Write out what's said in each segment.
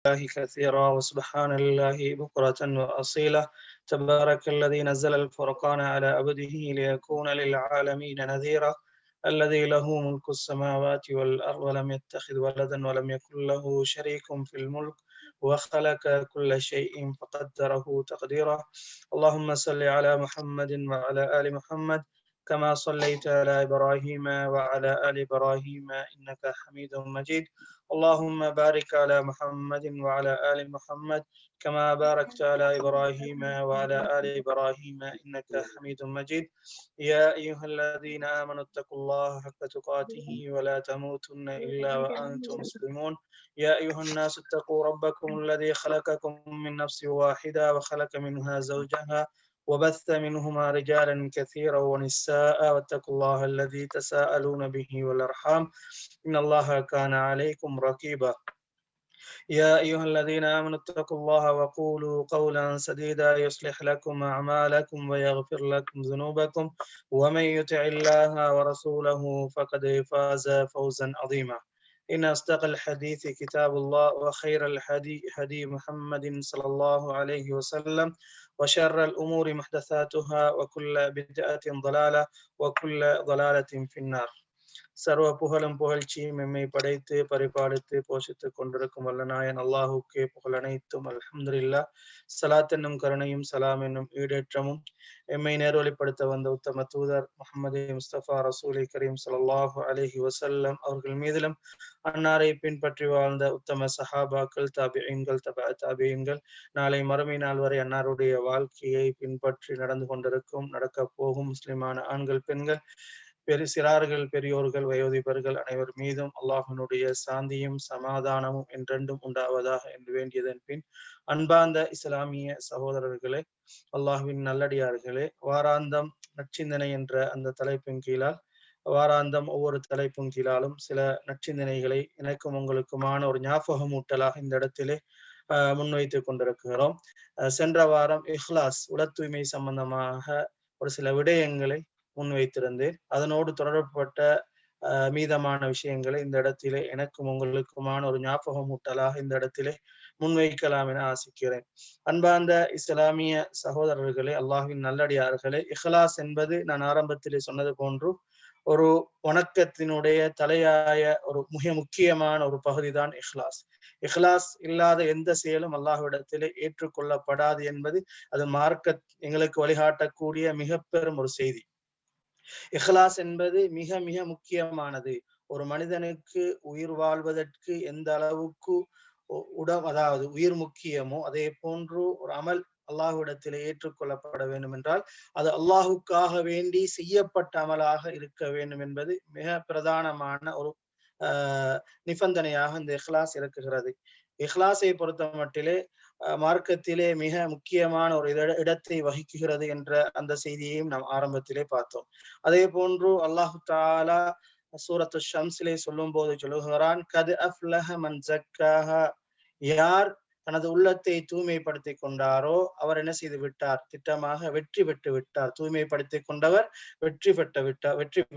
الله كثيرا وسبحان الله بكرة وأصيلا. تبارك الذي نزل الفرقان على عبده ليكون للعالمين نذيرا. الذي له ملك السماوات والأرض ولم يتخذ ولدا ولم يكن له شريك في الملك وخلق كل شيء فقدره تقديرا. اللهم صل على محمد وعلى آل محمد كما صليت على إبراهيم وعلى آل إبراهيم إنك حميد مجيد. اللهم بارك على محمد وعلى آل محمد كما باركت على إبراهيم وعلى آل إبراهيم إنك حميد مجيد. يا أيها الذين آمنوا اتقوا الله حق تقاته ولا تموتن إلا وأنتم مسلمون. يا أيها الناس اتقوا ربكم الذي خلقكم من نفس واحدة وخلق منها زوجها وبث منهما رجالا كثيرا ونساء واتقوا الله الذي تساءلون به والأرحام إن الله كان عليكم رقيبا. يا أيها الذين آمنوا اتقوا الله وقولوا قولا سديدا يصلح لكم أعمالكم ويغفر لكم ذنوبكم ومن يطع الله ورسوله فقد فاز فوزا عظيما. إن أصدق الحديث كتاب الله وخير الهدي هدي محمد صلى الله عليه وسلم وشر الأمور محدثاتها وكل بدعة ضلالة وكل ضلالة في النار. சர்வ புகழும் புகழ்ச்சியும் எம்மை படைத்து பரிபாலித்து போஷித்துக் கொண்டிருக்கும் வல்லநாயன் அல்லாஹுக்கே புகழ் அனைத்தும் அல்ஹம்துலில்லாஹ். சலாத் என்னும் கருணையும் சலாம் என்னும் ஈடேற்றமும் எம்மை நேர்வழிப்படுத்த வந்த உத்தம தூதர் முஹம்மது முஸ்தபா ரசூலை கரீம் ஸல்லல்லாஹு அலைஹி வஸல்லம் அவர்கள் மீதிலும் அன்னாரை பின்பற்றி வாழ்ந்த உத்தம சஹாபாக்கள் தாபிஈன்கள் தாபிஈன்கள் நாளை மறுமை நாள் வரை அன்னாருடைய வாழ்க்கையை பின்பற்றி நடந்து கொண்டிருக்கும் நடக்க போகும் முஸ்லிமான ஆண்கள் பெண்கள் சிறார்கள் பெரியோர்கள் வயோதிபர்கள் அனைவர் மீதும் அல்லாஹினுடைய சாந்தியும் சமாதானமும் என்றென்றும் உண்டாவதாக என்று வேண்டியதன் பின் அன்பார்ந்த இஸ்லாமிய சகோதரர்களே, அல்லாஹ்வின் நல்லடியார்களே, வாராந்தம் நற்சிந்தனை என்ற அந்த தலைப்பின் கீழால் வாராந்தம் ஒவ்வொரு தலைப்பும் கீழாலும் சில நற்சிந்தனைகளை எனக்கும் உங்களுக்குமான ஒரு ஞாபகமூட்டலாக இந்த இடத்திலே முன்வைத்துக் கொண்டிருக்கிறோம். சென்ற வாரம் இஹ்லாஸ் உள தூய்மை சம்பந்தமாக ஒரு சில விடயங்களை முன்வைத்திருந்தேன். அதனோடு தொடர்பட்ட மீதமான விஷயங்களை இந்த இடத்திலே எனக்கும் உங்களுக்குமான ஒரு ஞாபகமூட்டலாக இந்த இடத்திலே முன்வைக்கலாம் என ஆசிக்கிறேன். அன்பார்ந்த இஸ்லாமிய சகோதரர்களே, அல்லாஹ்வின் நல்லடியார்களே, இஹ்லாஸ் என்பது நான் ஆரம்பத்திலே சொன்னது போன்று ஒரு வணக்கத்தினுடைய தலையாய ஒரு மிக முக்கியமான ஒரு பகுதி தான் இஹ்லாஸ். இஹ்லாஸ் இல்லாத எந்த செயலும் அல்லாஹ்விடத்திலே ஏற்றுக்கொள்ளப்படாது என்பது அது மார்க்க எங்களுக்கு வழிகாட்டக்கூடிய மிக பெரும் ஒரு செய்தி. இஹ்லாஸ் என்பது மிக மிக முக்கியமானது. ஒரு மனிதனுக்கு உயிர் வாழ்வதற்கு எந்த அளவுக்கு அதாவது உயிர் முக்கியமோ அதே போன்று ஒரு அமல் அல்லாஹ்விடத்திலே ஏற்றுக்கொள்ளப்பட வேண்டும் என்றால் அது அல்லாஹுக்காக வேண்டி செய்யப்பட்ட அமலாக இருக்க வேண்டும் என்பது மிக பிரதானமான ஒரு நிபந்தனையாக இந்த இஹ்லாஸ் இருக்குகிறது. இஹ்லாஸை பொறுத்த மட்டிலே மார்க்கத்திலே மிக முக்கியமான ஒரு இடத்தை வகிக்குகிறது என்ற அந்த செய்தியையும் நாம் ஆரம்பத்திலே பார்த்தோம். அதே போன்று அல்லாஹு தஆலா சூரத்து ஷம்ஸிலே சொல்லும் போது சொல்லுகிறான், கத் அஃப்லஹ மன் ஸக்காஹா, யார் தனது உள்ளத்தை தூய்மைப்படுத்திக் கொண்டாரோ அவர் என்ன செய்து விட்டார், திட்டமாக வெற்றி பெற்று விட்டார். தூய்மைப்படுத்திக் கொண்டவர் வெற்றி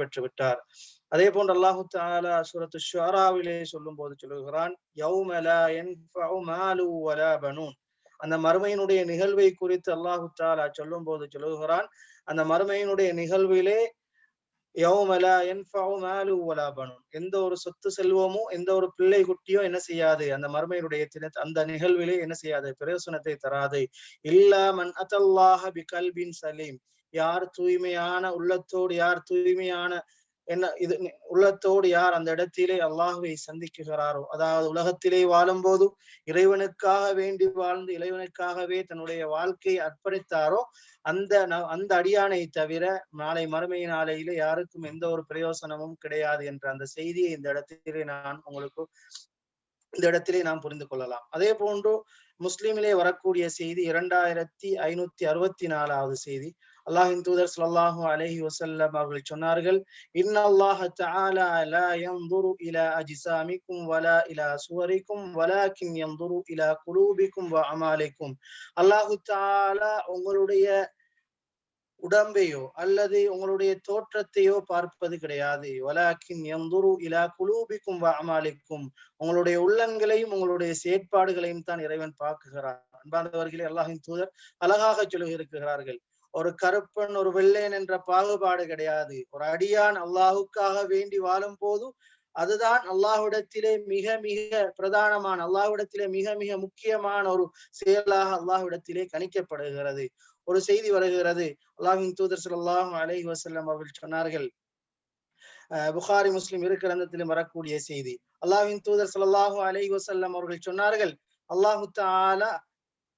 பெற்று விட்டார். அதே போன்று அல்லாஹு தஆலா சூரத்து ஷுஆராவிலே சொல்லும் போது சொல்லுகிறான், யௌம லா யன்ஃபஉ மாலு வலா பனூன், அந்த மறுமையினுடைய நிகழ்வை குறித்து அல்லாஹு தஆலா சொல்லும் போது சொல்லுகிறான், அந்த மறுமையினுடைய நிகழ்விலே யௌம லா யன்ஃபஉ மாலு வலா பனூன், எந்த ஒரு சொத்து செல்வமோ எந்த ஒரு பிள்ளை குட்டியோ என்ன செய்யாது, அந்த மறுமையினுடைய அந்த நிகழ்விலே என்ன செய்யாது, பிரயோசனத்தை தராது. இல்லா மன் அத்தல்லாஹ பிகல்பின் சலீம், யார் தூய்மையான உள்ளத்தோடு, யார் தூய்மையான உள்ளத்தோடு யார் அந்த இடத்திலே அல்லாஹுவை சந்திக்குகிறாரோ, அதாவது உலகத்திலே வாழும் போது இறைவனுக்காக வேண்டி வாழ்ந்து இறைவனுக்காகவே தன்னுடைய வாழ்க்கையை அர்ப்பணித்தாரோ அந்த அடியானை தவிர நாளை மறுமை நாளையிலே யாருக்கும் எந்த ஒரு பிரயோசனமும் கிடையாது என்ற அந்த செய்தியை இந்த இடத்திலே நாம் புரிந்து கொள்ளலாம். அதே போன்று முஸ்லிமிலே வரக்கூடிய செய்தி 2564வது செய்தி. அல்லாஹ்வின் தூதர் ஸல்லல்லாஹு அலைஹி வஸல்லம் அவர்கள் சொன்னார்கள், இன்னல்லாஹ தஆலா லா யன்துரு இலா அஜ்ஸாமிக்கும் வலா இலா சுவரிக்கும் வலாக்கின் யன்துரு இலா குலூபிக்கும் வ அமாலிக்கும். அல்லாஹ் தஆலா உங்களுடைய உடம்பையோ அல்லது உங்களுடைய தோற்றத்தையோ பார்ப்பது கிடையாது. வலாக்கின் யந்துரு இலா குலூபிக்கும் வ அமாலிக்கும், உங்களுடைய உள்ளங்களையும் உங்களுடைய செயற்பாடுகளையும் தான் இறைவன் பார்க்குகிறான். அன்பார்ந்தவர்களே, அல்லாஹின் தூதர் அழகாக சொல்லியிருக்கிறார்கள், ஒரு கருப்பன் ஒரு வெள்ளையன் என்ற பாகுபாடு கிடையாது. ஒரு அடியான் அல்லாஹுக்காக வேண்டி வாழும் போது அதுதான் அல்லாஹ்விடத்திலே மிக மிக பிரதானமான, அல்லாஹ்விடத்திலே மிக மிக முக்கியமான ஒரு செயலாக அல்லாஹ்விடத்திலே கணிக்கப்படுகிறது. ஒரு செய்தி வருகிறது, அல்லாஹ்வின் தூதர் ஸல்லல்லாஹு அலைஹி வஸல்லம் அவர்கள் சொன்னார்கள், புகாரி முஸ்லிம் இரு கிரந்தத்திலும் வரக்கூடிய செய்தி, அல்லாஹ்வின் தூதர் ஸல்லல்லாஹு அலைஹி வஸல்லம் அவர்கள் சொன்னார்கள், அல்லாஹு தஆலா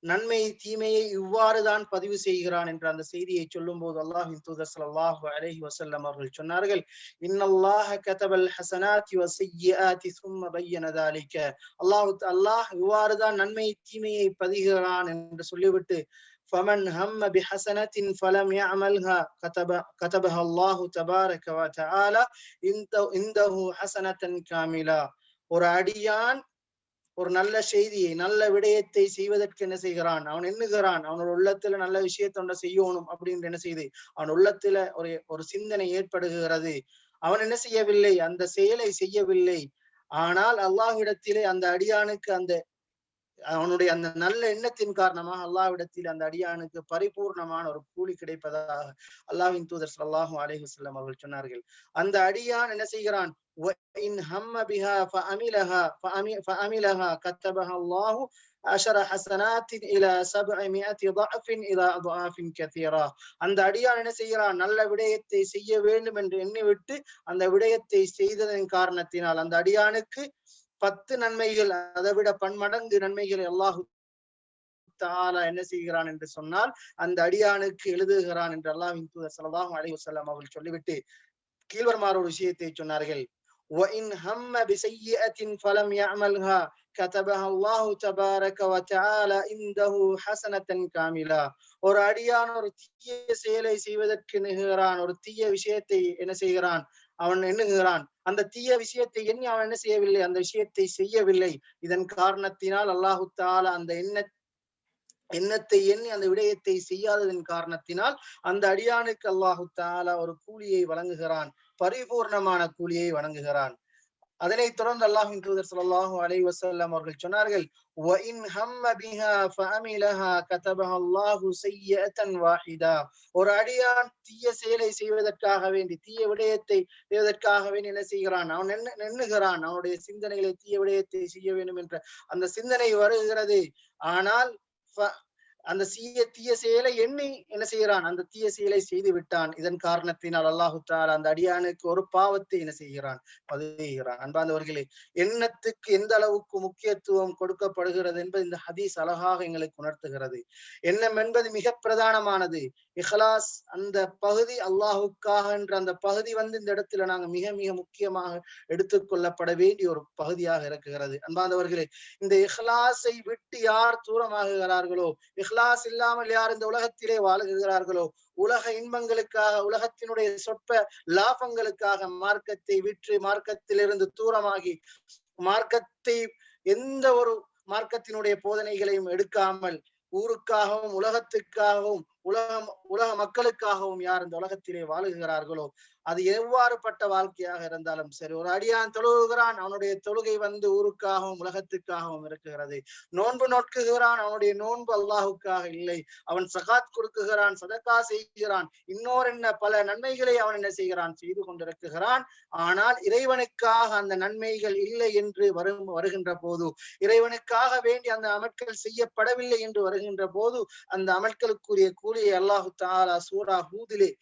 நன்மை தீமையை இவ்வாறுதான் பதிவு செய்கிறான் என்ற அந்த செய்தியை சொல்லும் போது அல்லாஹ்வின் தூதர் ஸல்லல்லாஹு அலைஹி வஸல்லம் அவர்கள் சொன்னார்கள், இன்னல்லாஹ கதபல் ஹஸனாத்தி வஸய்யிஆத்தி ஸும்ம பய்யன ذلك, அல்லாஹ் இவ்வாறுதான் நன்மை தீமையை பதிகிறான் என்று சொல்லிவிட்டு, فمن هم بحسنة فلم يعملها كتبها الله تبارك وتعالى عنده حسنة كاملة. ஒரு அடியான் ஒரு நல்ல செய்தியை நல்ல விடயத்தை செய்வதற்கு என்ன செய்கிறான், அவன் எண்ணுகிறான், அவனோட உள்ளத்துல நல்ல விஷயத்தொண்ட செய்யணும் அப்படின்னு என்ன செய்து அவன் உள்ளத்துல ஒரு சிந்தனை ஏற்படுகிறது. அவன் என்ன செய்யவில்லை, அந்த செயலை செய்யவில்லை. ஆனால் அல்லாஹ்விடத்திலே அந்த அடியானுக்கு அந்த அவனுடைய அந்த நல்ல எண்ணத்தின் காரணமாக அல்லாஹ்விடத்தில் அந்த அடியானுக்கு பரிபூர்ணமான ஒரு கூலி கிடைப்பதாக அல்லாஹ்வின் தூதர் ஸல்லல்லாஹு அலைஹி வஸல்லம் அவர்கள் சொன்னார்கள். அந்த அடியான் என்ன செய்கிறான், وَإِنْ هَمَّ بِهَا فَعَمِلَهَا كَتَبَهَا اللَّهُ 10 حسنات إلى 700 ضعف إلى أضعاف كثيرة. அந்த அடியான் என்ன செய்கிறான், நல்ல விடயத்தை செய்ய வேண்டும் என்று எண்ணிவிட்டு அந்த விடயத்தை செய்ததன் காரணத்தினால் அந்த அடியானுக்கு 10 நன்மைகள், அதை விட பன்மடங்கு நன்மைகளை அல்லாஹு தஆலா என்ன செய்கிறான் என்று சொன்னால் அந்த அடியானுக்கு எழுதுகிறான் என்று அல்லாஹ்வின் தூதர் ஸல்லல்லாஹு அலைஹி வஸல்லம் அவர்கள் சொல்லிவிட்டு கீழ்வருமாறு ஒரு விஷயத்தை சொன்னார்கள், وَإِنْ هَمَّ بِسَيِّئَةٍ فَلَمْ يَعْمَلْهَا كَتَبَهَا اللَّهُ تَبَارَكَ وَتَعَالَى عِندَهُ حَسَنَةً كَامِلَةً. ஒரு அடியான் ஒரு தீய செயலை செய்வதற்கு எண்ணுகிறான், ஒரு தீய விஷயத்தை என்ன செய்கிறான், அவன் எண்ணுகிறான், அந்த தீய விஷயத்தை எண்ணி அவன் என்ன செய்யவில்லை, அந்த விஷயத்தை செய்யவில்லை. இதன் காரணத்தினால் அல்லாஹு தஆலா அந்த எண்ணத்தை எண்ணி அந்த விடயத்தை செய்யாததன் காரணத்தினால் அந்த அடியானுக்கு அல்லாஹு தஆலா ஒரு கூலியை வழங்குகிறான், பரிபூர்ணமான கூலியை வழங்குகிறான். அதனைத் தொடர்ந்து அல்லாஹ்வின் தூதர் ஸல்லல்லாஹு அலைஹி வஸல்லம் அவர்கள் சொன்னார்கள், وَإِنْ هَمَّ بِهَا فَعَمِلَهَا كَتَبَهَا اللَّهُ سَيِّئَةً واحدة. ஒரு அடியான் தீய செயலை செய்வதற்காக வேண்டி, தீய விடயத்தை செய்வதற்காக வேண்டி என்ன செய்கிறான், அவன் எண்ணுகிறான், அவனுடைய சிந்தனைகளை தீய விடயத்தை செய்ய வேண்டும் என்ற அந்த சிந்தனை வருகிறது. ஆனால் அந்த தீய செயலை எண்ணி என்ன செய்கிறான், அந்த தீய செயலை செய்து விட்டான். இதன் காரணத்தினால் அல்லாஹு தஆலா அந்த அடியானுக்கு ஒரு பாவத்தை என்ன செய்கிறான், பதிவுகிறான். அன்பார்ந்தவர்களே, எண்ணத்துக்கு எந்த அளவுக்கு முக்கியத்துவம் கொடுக்கப்படுகிறது என்பது இந்த ஹதீஸ் அழகாக எங்களுக்கு உணர்த்துகிறது. எண்ணம் என்பது மிக பிரதானமானது. இஹ்லாஸ் அந்த பகுதி, அல்லாஹுக்காக என்ற அந்த பகுதி இந்த இடத்துல நாங்க மிக மிக முக்கியமாக எடுத்துக்கொள்ளப்பட வேண்டிய ஒரு பகுதியாக இருக்கிறது. அன்பார்ந்தவர்களே, இந்த இஹ்லாஸை விட்டு யார் தூரமாகுகிறார்களோ, இஹ்லாஸ் இல்லாமல் யார் இந்த உலகத்திலே வாழுகிறார்களோ, உலக இன்பங்களுக்காக, உலகத்தினுடைய சொற்ப லாபங்களுக்காக மார்க்கத்தை விற்று மார்க்கத்திலிருந்து தூரமாகி, மார்க்கத்தை எந்த ஒரு மார்க்கத்தினுடைய போதனைகளையும் எடுக்காமல் ஊருக்காகவும் உலகத்துக்காகவும் உலக மக்களுக்காகவும் யார் இந்த உலகத்திலே வாழுகிறார்களோ, அது எவ்வாறுபட்ட வாழ்க்கையாக இருந்தாலும் சரி, ஒரு அடியான் தொழுகிறான், அவனுடைய தொழுகை ஊருக்காகவும் உலகத்துக்காகவும் இருக்கிறது. நோன்பு நோக்குகிறான், அவனுடைய நோன்பு அல்லாஹுக்காக இல்லை. அவன் சகாத் கொடுக்குகிறான், சதக்கா செய்கிறான், இன்னொரு என்ன பல நன்மைகளை அவன் என்ன செய்கிறான், செய்து கொண்டிருக்கிறான். ஆனால் இறைவனுக்காக அந்த நன்மைகள் இல்லை என்று வருகின்ற போது, இறைவனுக்காக வேண்டி அந்த அமல்கள் செய்யப்படவில்லை என்று வருகின்ற போது, அந்த அமல்களுக்குரிய கூலியை அல்லாஹு தஆலா சூரா ஹூதிலே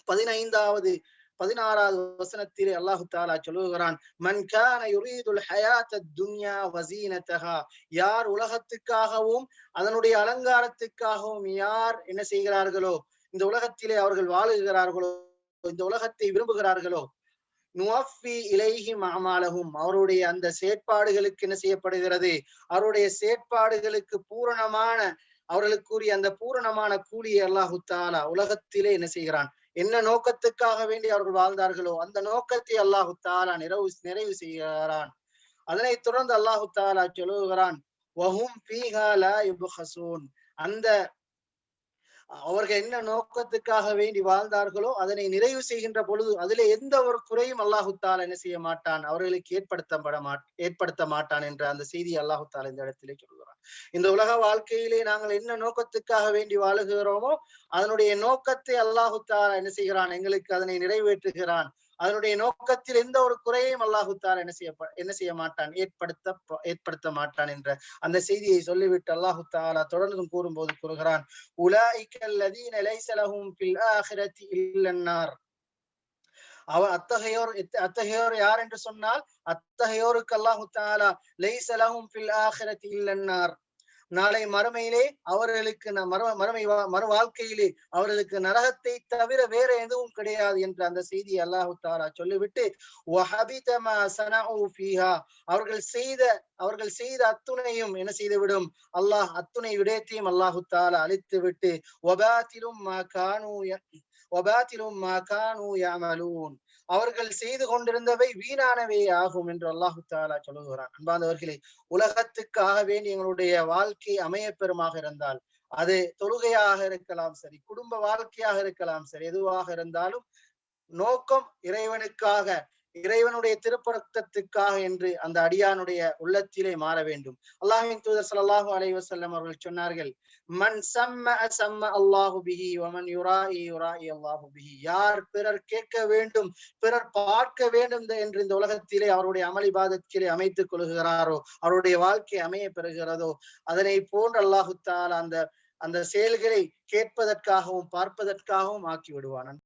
16வது 16வது வசனத்திலே அல்லாஹு தஆலா சொல்லுகிறான், மன் கான யுரீதுல் ஹயாத்தத் துன்யா வஸீனதஹா. யார் உலகத்துக்காகவும் அதனுடைய அலங்காரத்துக்காகவும் யார் என்ன செய்கிறார்களோ, இந்த உலகத்திலே அவர்கள் வாழுகிறார்களோ, இந்த உலகத்தை விரும்புகிறார்களோ, நுவஃபி இலைஹிம் அமாலஹும். அவருடைய அந்த செயற்பாடுகளுக்கு என்ன செய்யப்படுகிறது, அவருடைய செயற்பாடுகளுக்கு அவர்களுக்குரிய அந்த பூரணமான கூலியை அல்லாஹு தஆலா உலகத்திலே என்ன செய்கிறான், என்ன நோக்கத்துக்காக வேண்டி அவர்கள் வாழ்ந்தார்களோ அந்த நோக்கத்தை அல்லாஹு தஆலா நிறைவு செய்கிறான். அதனைத் தொடர்ந்து அல்லாஹு தஆலா சொல்லுகிறான், வஹும் ஃபீஹா லா யுப்ஹஸூன். அந்த அவர்கள் என்ன நோக்கத்துக்காக வேண்டி வாழ்ந்தார்களோ அதனை நிறைவு செய்கின்ற பொழுது அதிலே எந்த ஒரு குறையும் அல்லாஹு தாலா என்ன செய்ய மாட்டான், அவர்களுக்கு ஏற்படுத்த மாட்டான் என்ற அந்த செய்தி அல்லாஹு தாலா இந்த இடத்திலே சொல்கிறான். இந்த உலக வாழ்க்கையிலே நாங்கள் என்ன நோக்கத்துக்காக வேண்டி வாழுகிறோமோ அதனுடைய நோக்கத்தை அல்லாஹு தாலா என்ன செய்கிறான், எங்களுக்கு அதனை நிறைவேற்றுகிறான். அதனுடைய நோக்கத்தில் எந்த ஒரு குறையையும் அல்லாஹு தாலா என்ன செய்ய மாட்டான், ஏற்படுத்த மாட்டான் என்ற அந்த செய்தியை சொல்லிவிட்டு அல்லாஹு தாலா தொடர்ந்து கூறும்போது கூறுகிறான், உலாயிக அல்லதீன லைஸ லஹும் ஃபில் ஆখিরাতি இல்லன்னார். அத்தகையோர் யார் என்று சொன்னால், அத்தகையோருக்கு அல்லாஹு தாலா லைஸ லஹும் ஃபில் ஆখিরাতি இல்லன்னார், நாளை மறுமையிலே அவர்களுக்கு மறு வாழ்க்கையிலே அவர்களுக்கு நரகத்தை தவிர வேற எதுவும் கிடையாது என்ற அந்த செய்தியை அல்லாஹு தாலா சொல்லிவிட்டு, அவர்கள் செய்த அத்துணையும் என்ன செய்துவிடும், அல்லாஹ் அத்துணை விடயத்தையும் அல்லாஹு தாலா அழித்து விட்டு, அவர்கள் செய்து கொண்டிருந்தவை வீணானவே ஆகும் என்று அல்லாஹு தாலா சொல்லுகிறான். அன்பானவர்களே, உலகத்துக்காக வேண்டி எங்களுடைய வாழ்க்கை அமைய பெறுமாக இருந்தால், அது தொழுகையாக இருக்கலாம் சரி, குடும்ப வாழ்க்கையாக இருக்கலாம் சரி, எதுவாக இருந்தாலும் நோக்கம் இறைவனுக்காக, இறைவனுடைய திருப்பரத்தத்துக்காக என்று அந்த அடியானுடைய உள்ளத்திலே மாற வேண்டும். அல்லாஹ்வின் தூதர் ஸல்லல்லாஹு அலைஹி வஸல்லம் அவர்கள் சொன்னார்கள், மன் சம்ம அல்லாஹு பிஹி வ மன் யுராஇ அல்லாஹு பிஹி. யார் பிறர் கேட்க வேண்டும், பிறர் பார்க்க வேண்டும் என்று இந்த உலகத்திலே அவருடைய அமல் இபாதத்திலே அமைத்துக் கொள்கிறாரோ, அவருடைய வாழ்க்கை அமைய பெறுகிறதோ, அதனை போன்று அல்லாஹு தஆலா அந்த செயல்களை கேட்பதற்காகவும் பார்ப்பதற்காகவும் ஆக்கி விடுவான்.